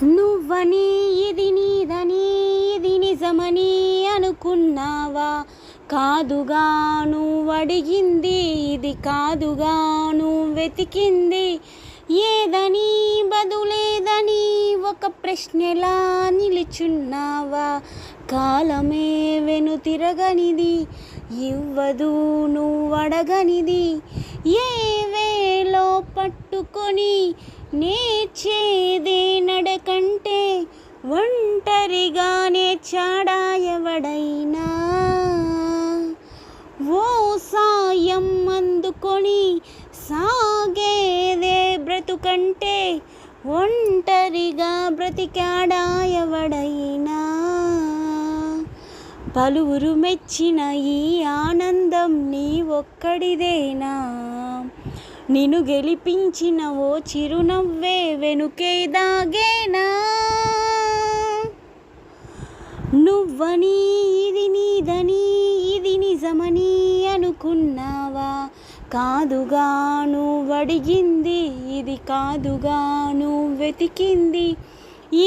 నువ్వని ఇది నీదని ఇది నిజమని అనుకున్నావా? కాదుగా నువ్వడిగింది, ఇది కాదుగా నువ్వెతికింది. ఏదని బదులేదని ఒక ప్రశ్నలా నిలుచున్నావా? కాలమే వెనుతిరగనిది, ఇవ్వదు నువ్వడగనిది. ఏ వేలో పట్టుకొని నేర్చేదే నడకంటే ఒంటరిగానే చాడా ఎవడైనా. ఓ సాయం అందుకొని సాగేదే బ్రతుకంటే ఒంటరిగా బ్రతికాడా ఎవడైనా. పలువురు మెచ్చిన ఈ ఆనందం నీ ఒక్కడిదేనా? నిన్ను గెలిపించిన ఓ చిరునవ్వే వెనుకే దాగేనా? నువ్వని ఇది నీదని ఇది నిజమని అనుకున్నావా? కాదుగా నువ్వడిగింది, ఇది కాదుగా నువ్వెతికింది.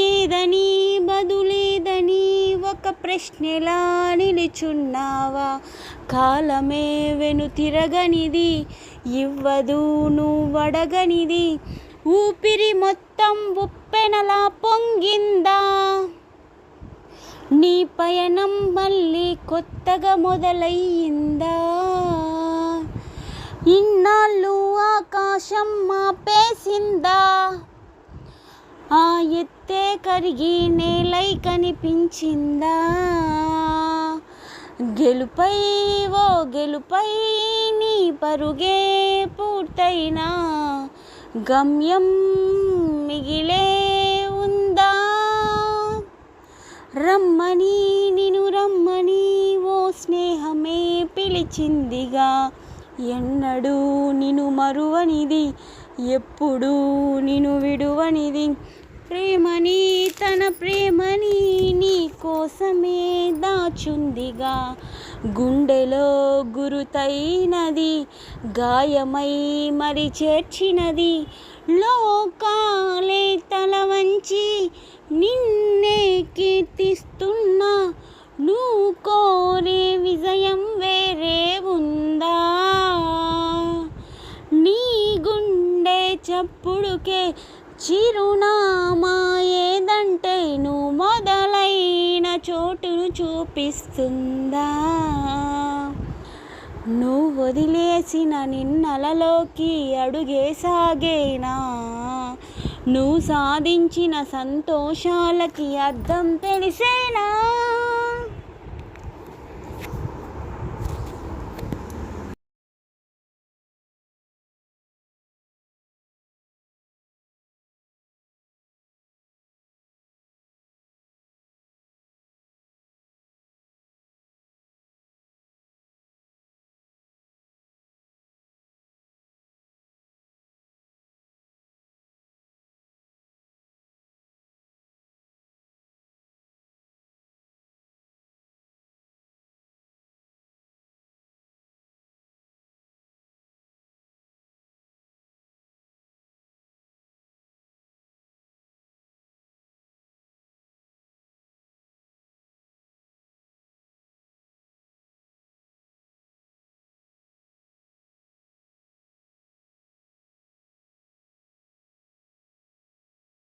ఏదని బదులేదని ఒక ప్రశ్నలా నిలుచున్నావా? కాలమే వెనుతిరగనిది, ఇవ్వదు నువ్వడగనిది. ఊపిరి మొత్తం ఉప్పెనలా పొంగిందా? నీ పయనం మళ్ళీ కొత్తగా మొదలయ్యిందా? ఇన్నాళ్ళు ఆకాశం ఆపేసిందా? ఆ ఎత్తే కరిగి నేలై కనిపించిందా? గెలుపై ఓ గెలుపై నీ పరుగే పూర్తయినా గమ్యం మిగిలే ఉందా? రమ్మని నిన్ను రమ్మని ఓ స్నేహమే పిలిచిందిగా. ఎన్నడూ నిన్ను మరువనిది, ఎప్పుడూ నిన్ను విడువనిది. ప్రేమని తన ప్రేమని నీ కోసమే దాచుందిగా. గుండెలో గురుతైనది, గాయమై మరి చేర్చినది. లోకాలే తల వంచి నిన్నే కీర్తిస్తున్నా, నువ్వు కోరే విజయం వేరే ఉందా? నీ గుండె చప్పుడుకే చిరునామా ఏదంటే నువ్వు మొదలైన చోటును చూపిస్తుందా? నువ్వు వదిలేసిన నిన్నలలోకి అడుగేసాగేనా? నువ్వు సాధించిన సంతోషాలకి అర్థం తెలిసేనా?